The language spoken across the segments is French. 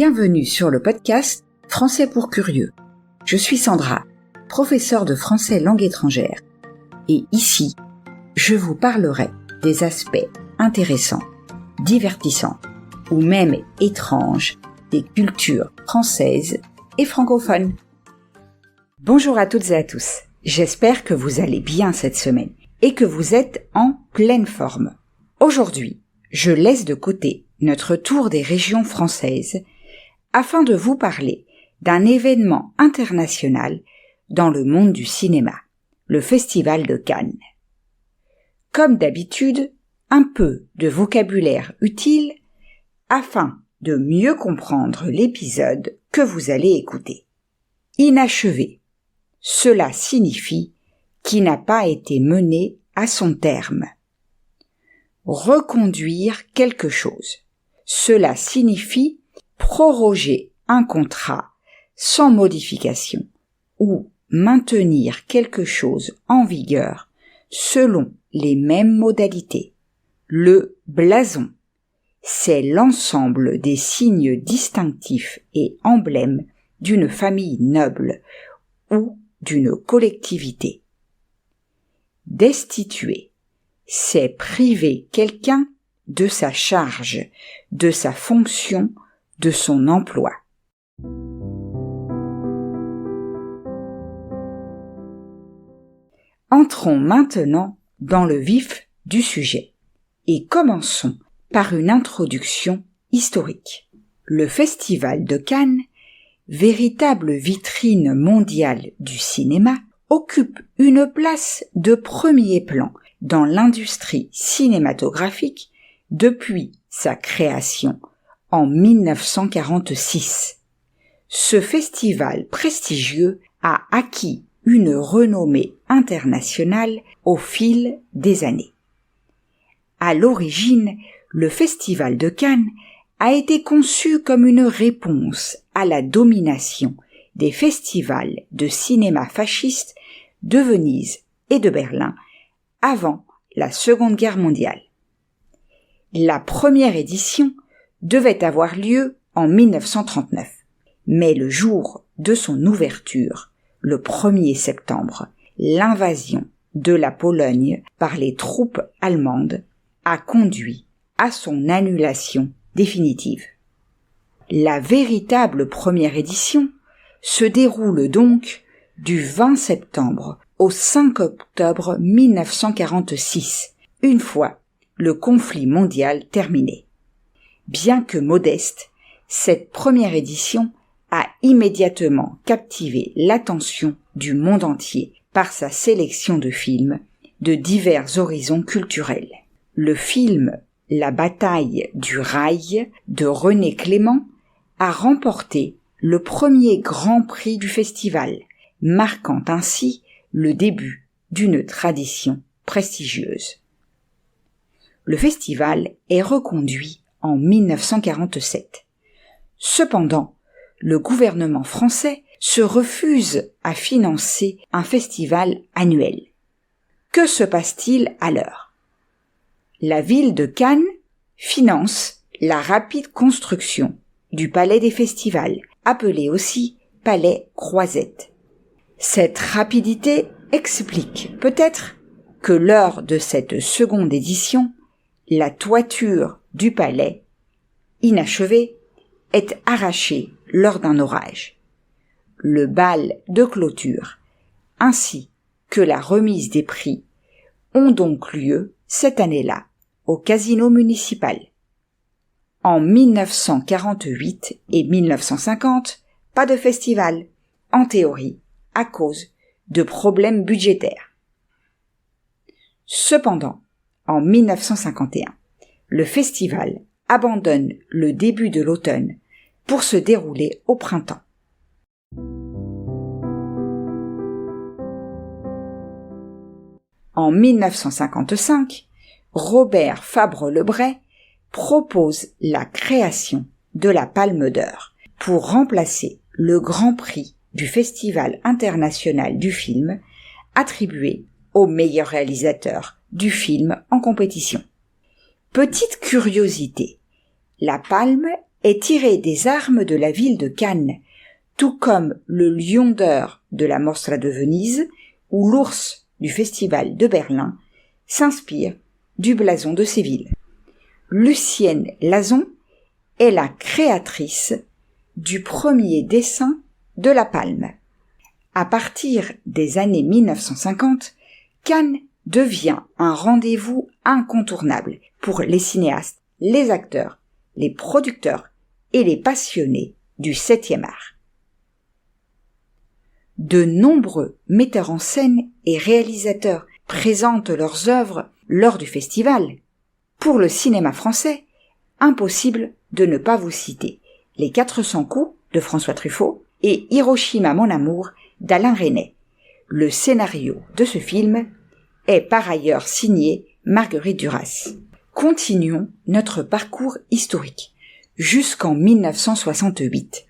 Bienvenue sur le podcast Français pour curieux. Je suis Sandra, professeure de français langue étrangère. Et ici, je vous parlerai des aspects intéressants, divertissants ou même étranges des cultures françaises et francophones. Bonjour à toutes et à tous. J'espère que vous allez bien cette semaine et que vous êtes en pleine forme. Aujourd'hui, je laisse de côté notre tour des régions françaises afin de vous parler d'un événement international dans le monde du cinéma, le Festival de Cannes. Comme d'habitude, un peu de vocabulaire utile afin de mieux comprendre l'épisode que vous allez écouter. Inachevé. Cela signifie qui n'a pas été mené à son terme. Reconduire quelque chose. Cela signifie proroger un contrat sans modification ou maintenir quelque chose en vigueur selon les mêmes modalités. Le blason, c'est l'ensemble des signes distinctifs et emblèmes d'une famille noble ou d'une collectivité. Destituer, c'est priver quelqu'un de sa charge, de sa fonction, de son emploi. Entrons maintenant dans le vif du sujet et commençons par une introduction historique. Le Festival de Cannes, véritable vitrine mondiale du cinéma, occupe une place de premier plan dans l'industrie cinématographique depuis sa création en 1946. Ce festival prestigieux a acquis une renommée internationale au fil des années. À l'origine, le Festival de Cannes a été conçu comme une réponse à la domination des festivals de cinéma fascistes de Venise et de Berlin avant la Seconde Guerre mondiale. La première édition devait avoir lieu en 1939, mais le jour de son ouverture, le 1er septembre, l'invasion de la Pologne par les troupes allemandes a conduit à son annulation définitive. La véritable première édition se déroule donc du 20 septembre au 5 octobre 1946, une fois le conflit mondial terminé. Bien que modeste, cette première édition a immédiatement captivé l'attention du monde entier par sa sélection de films de divers horizons culturels. Le film La bataille du Rail de René Clément a remporté le premier grand prix du festival, marquant ainsi le début d'une tradition prestigieuse. Le festival est reconduit en 1947. Cependant, le gouvernement français se refuse à financer un festival annuel. Que se passe-t-il alors ? La ville de Cannes finance la rapide construction du Palais des Festivals, appelé aussi Palais Croisette. Cette rapidité explique peut-être que lors de cette seconde édition, la toiture du palais, inachevée, est arrachée lors d'un orage. Le bal de clôture, ainsi que la remise des prix, ont donc lieu cette année-là au Casino municipal. En 1948 et 1950, pas de festival, en théorie, à cause de problèmes budgétaires. Cependant, en 1951, le festival abandonne le début de l'automne pour se dérouler au printemps. En 1955, Robert Fabre-Lebret propose la création de la Palme d'Or pour remplacer le Grand Prix du Festival international du film attribué au meilleur réalisateur du film en compétition. Petite curiosité, la palme est tiré des armes de la ville de Cannes, tout comme le lion d'or de la Mostra de Venise ou l'ours du Festival de Berlin s'inspire du blason de ces villes. Lucienne Lazon est la créatrice du premier dessin de la Palme. À partir des années 1950, Cannes devient un rendez-vous incontournable pour les cinéastes, les acteurs, les producteurs et les passionnés du 7e art. De nombreux metteurs en scène et réalisateurs présentent leurs œuvres lors du festival. Pour le cinéma français, impossible de ne pas vous citer Les 400 coups de François Truffaut et Hiroshima mon amour d'Alain Resnais. Le scénario de ce film est par ailleurs signé Marguerite Duras. Continuons notre parcours historique jusqu'en 1968.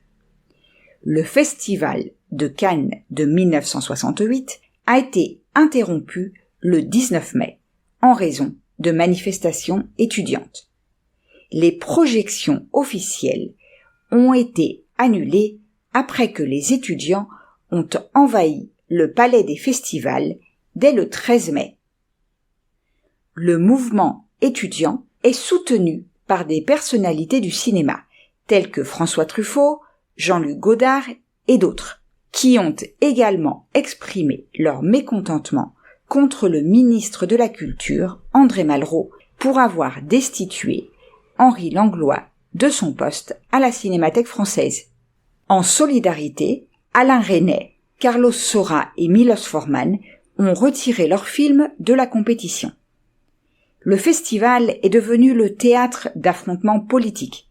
Le festival de Cannes de 1968 a été interrompu le 19 mai en raison de manifestations étudiantes. Les projections officielles ont été annulées après que les étudiants ont envahi le palais des festivals dès le 13 mai. Le mouvement étudiant est soutenu par des personnalités du cinéma, telles que François Truffaut, Jean-Luc Godard et d'autres, qui ont également exprimé leur mécontentement contre le ministre de la Culture, André Malraux, pour avoir destitué Henri Langlois de son poste à la Cinémathèque française. En solidarité, Alain Resnais, Carlos Saura et Milos Forman ont retiré leurs films de la compétition. Le festival est devenu le théâtre d'affrontements politiques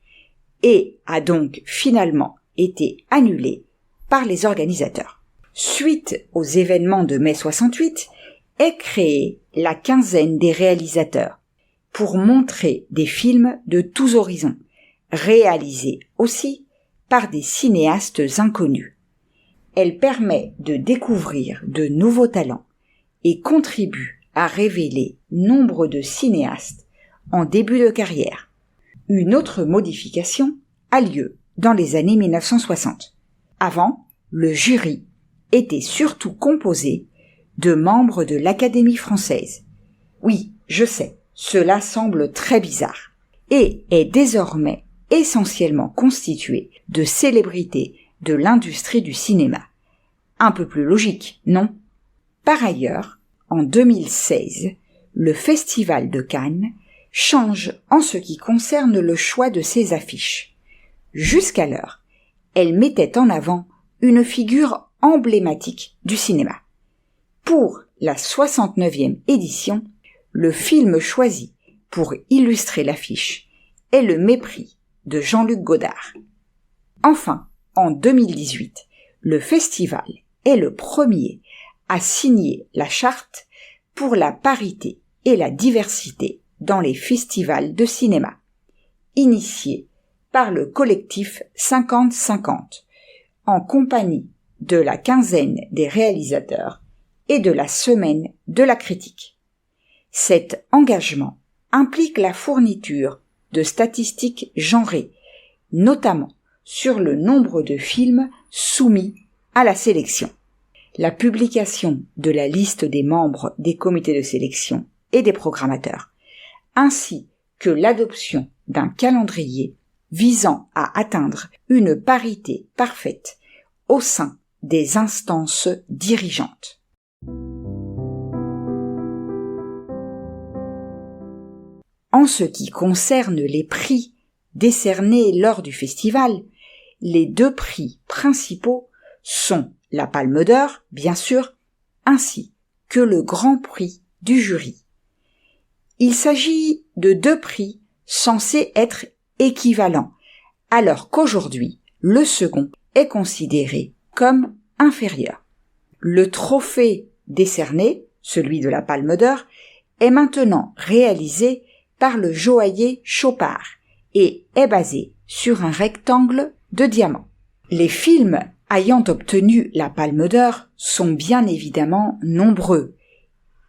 et a donc finalement été annulé par les organisateurs. Suite aux événements de mai 68, est créée la quinzaine des réalisateurs pour montrer des films de tous horizons, réalisés aussi par des cinéastes inconnus. Elle permet de découvrir de nouveaux talents et contribue à révéler nombre de cinéastes en début de carrière. Une autre modification a lieu dans les années 1960. Avant, le jury était surtout composé de membres de l'Académie française. Oui, je sais, cela semble très bizarre, et est désormais essentiellement constitué de célébrités de l'industrie du cinéma. Un peu plus logique, non? Par ailleurs, en 2016, le Festival de Cannes change en ce qui concerne le choix de ses affiches. Jusqu'alors, elle mettait en avant une figure emblématique du cinéma. Pour la 69e édition, le film choisi pour illustrer l'affiche est Le Mépris de Jean-Luc Godard. Enfin, en 2018, le festival est le premier à signer la charte pour la parité et la diversité dans les festivals de cinéma, initié par le collectif 50-50, en compagnie de la quinzaine des réalisateurs et de la semaine de la critique. Cet engagement implique la fourniture de statistiques genrées, notamment sur le nombre de films soumis à la sélection, la publication de la liste des membres des comités de sélection et des programmateurs, ainsi que l'adoption d'un calendrier visant à atteindre une parité parfaite au sein des instances dirigeantes. En ce qui concerne les prix décernés lors du festival, les deux prix principaux sont la Palme d'Or, bien sûr, ainsi que le Grand Prix du jury. Il s'agit de deux prix censés être équivalents, alors qu'aujourd'hui, le second est considéré comme inférieur. Le trophée décerné, celui de la Palme d'Or, est maintenant réalisé par le joaillier Chopard et est basé sur un rectangle de diamant. Les films ayant obtenu la Palme d'Or sont bien évidemment nombreux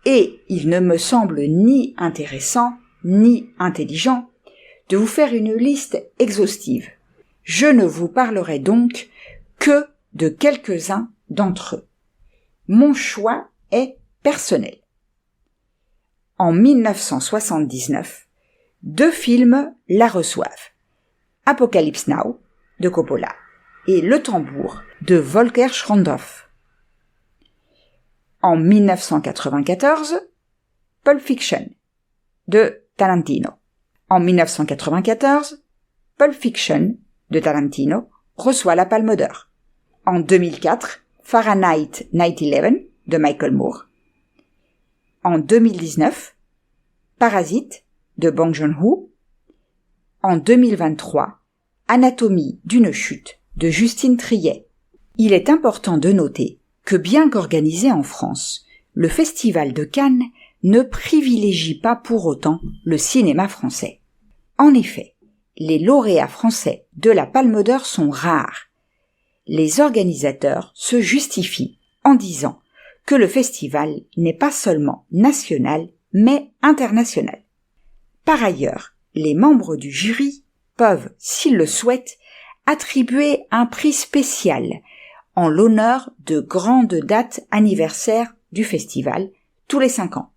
et il ne me semble ni intéressant ni intelligent de vous faire une liste exhaustive Je ne vous parlerai donc que de quelques-uns d'entre eux. Mon choix est personnel. En 1979, 2 films la reçoivent. Apocalypse Now de Coppola et Le Tambour de Volker Schröndorff. En 1994, Pulp Fiction de Tarantino. En 1994, Pulp Fiction de Tarantino reçoit la Palme d'Or. En 2004, Fahrenheit 9/11 de Michael Moore. En 2019, Parasite de Bong Joon-ho. En 2023, Anatomie d'une chute de Justine Triet. Il est important de noter que bien qu'organisé en France, le Festival de Cannes ne privilégie pas pour autant le cinéma français. En effet, les lauréats français de la Palme d'Or sont rares. Les organisateurs se justifient en disant que le festival n'est pas seulement national, mais international. Par ailleurs, les membres du jury peuvent, s'ils le souhaitent, attribuer un prix spécial en l'honneur de grandes dates anniversaires du festival tous les 5 ans.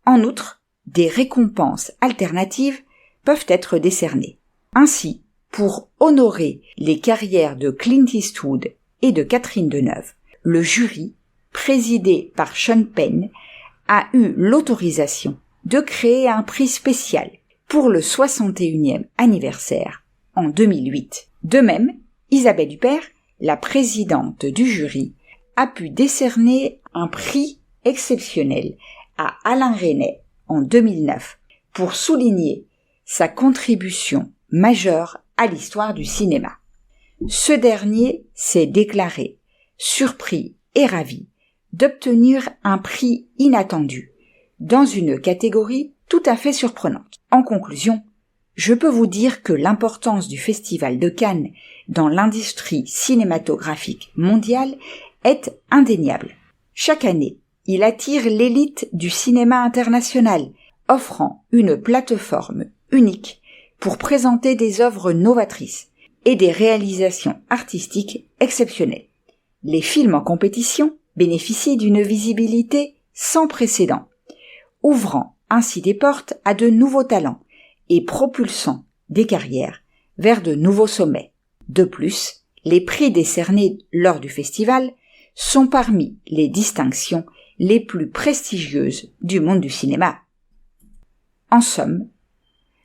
En outre, des récompenses alternatives peuvent être décernées. Ainsi, pour honorer les carrières de Clint Eastwood et de Catherine Deneuve, le jury, présidé par Sean Penn, a eu l'autorisation de créer un prix spécial pour le 61e anniversaire en 2008. De même, Isabelle Huppert, la présidente du jury, a pu décerner un prix exceptionnel à Alain Resnais en 2009 pour souligner sa contribution majeure à l'histoire du cinéma. Ce dernier s'est déclaré surpris et ravi d'obtenir un prix inattendu dans une catégorie tout à fait surprenante. En conclusion, je peux vous dire que l'importance du Festival de Cannes dans l'industrie cinématographique mondiale est indéniable. Chaque année, il attire l'élite du cinéma international, offrant une plateforme unique pour présenter des œuvres novatrices et des réalisations artistiques exceptionnelles. Les films en compétition bénéficient d'une visibilité sans précédent, ouvrant ainsi des portes à de nouveaux talents et propulsant des carrières vers de nouveaux sommets. De plus, les prix décernés lors du festival sont parmi les distinctions les plus prestigieuses du monde du cinéma. En somme,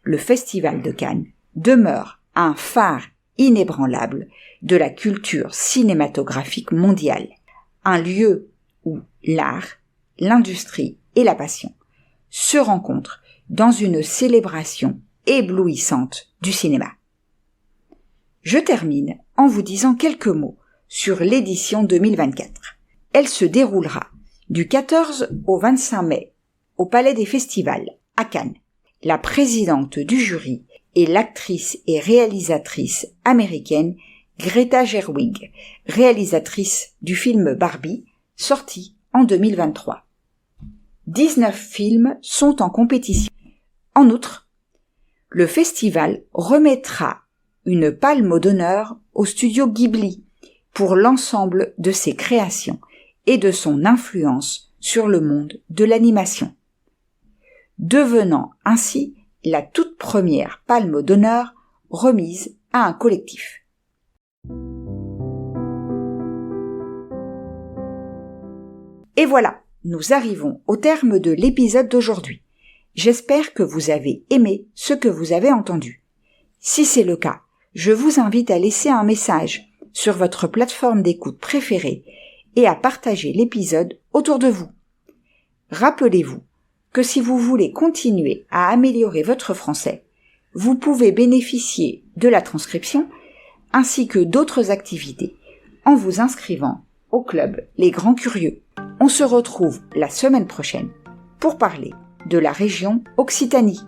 le Festival de Cannes demeure un phare inébranlable de la culture cinématographique mondiale, un lieu où l'art, l'industrie et la passion se rencontrent dans une célébration éblouissante du cinéma. Je termine en vous disant quelques mots sur l'édition 2024. Elle se déroulera du 14 au 25 mai au Palais des Festivals à Cannes. La présidente du jury est l'actrice et réalisatrice américaine Greta Gerwig, réalisatrice du film Barbie, sorti en 2023. 19 films sont en compétition. En outre, le festival remettra une palme d'honneur au studio Ghibli pour l'ensemble de ses créations et de son influence sur le monde de l'animation, devenant ainsi la toute première palme d'honneur remise à un collectif. Et voilà, nous arrivons au terme de l'épisode d'aujourd'hui. J'espère que vous avez aimé ce que vous avez entendu. Si c'est le cas, je vous invite à laisser un message sur votre plateforme d'écoute préférée et à partager l'épisode autour de vous. Rappelez-vous que si vous voulez continuer à améliorer votre français, vous pouvez bénéficier de la transcription ainsi que d'autres activités en vous inscrivant au club Les Grands Curieux. On se retrouve la semaine prochaine pour parler de la région Occitanie.